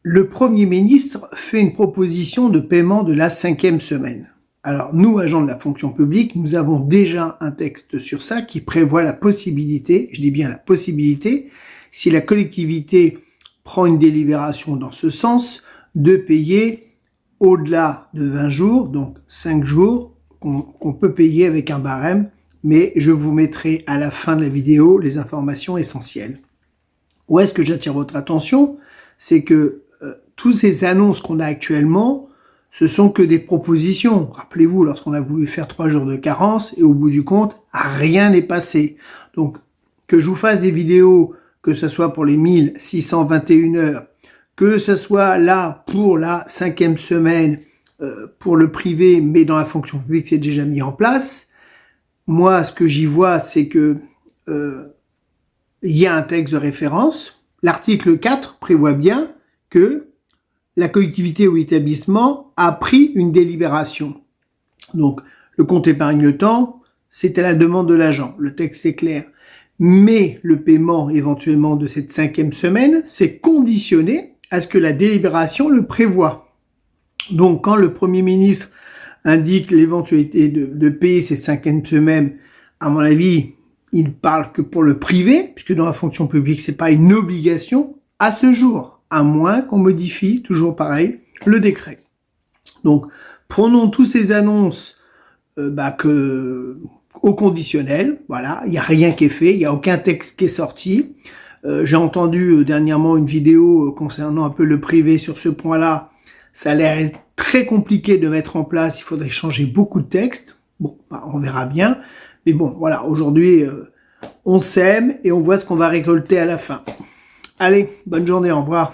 Le Premier ministre fait une proposition de paiement de la 5e semaine. Alors, nous, agents de la fonction publique, nous avons déjà un texte sur ça qui prévoit la possibilité, je dis bien la possibilité, si la collectivité prend une délibération dans ce sens, de payer au-delà de 20 jours, donc 5 jours, qu'on peut payer avec un barème, mais je vous mettrai à la fin de la vidéo les informations essentielles. Où est-ce que j'attire votre attention? C'est que toutes ces annonces qu'on a actuellement, ce sont que des propositions. Rappelez-vous, lorsqu'on a voulu faire 3 jours de carence, et au bout du compte, rien n'est passé. Donc, que je vous fasse des vidéos, que ce soit pour les 1621 heures, que ce soit là pour la 5e semaine, pour le privé, mais dans la fonction publique, c'est déjà mis en place. Moi, ce que j'y vois, c'est que il y a un texte de référence. L'article 4 prévoit bien que la collectivité ou établissement a pris une délibération. Donc, le compte épargne-temps, c'est à la demande de l'agent. Le texte est clair. Mais le paiement, éventuellement, de cette 5e semaine, c'est conditionné à ce que la délibération le prévoit. Donc, quand le Premier ministre indique l'éventualité de payer cette 5e semaine, à mon avis, il parle que pour le privé, puisque dans la fonction publique, c'est pas une obligation à ce jour, à moins qu'on modifie, toujours pareil, le décret. Donc, prenons tous ces annonces au conditionnel, voilà, il n'y a rien qui est fait, il n'y a aucun texte qui est sorti. J'ai entendu dernièrement une vidéo concernant un peu le privé sur ce point-là. Ça a l'air très compliqué de mettre en place, il faudrait changer beaucoup de textes. Bon, on verra bien. Mais bon, voilà, aujourd'hui, on sème et on voit ce qu'on va récolter à la fin. Allez, bonne journée, au revoir.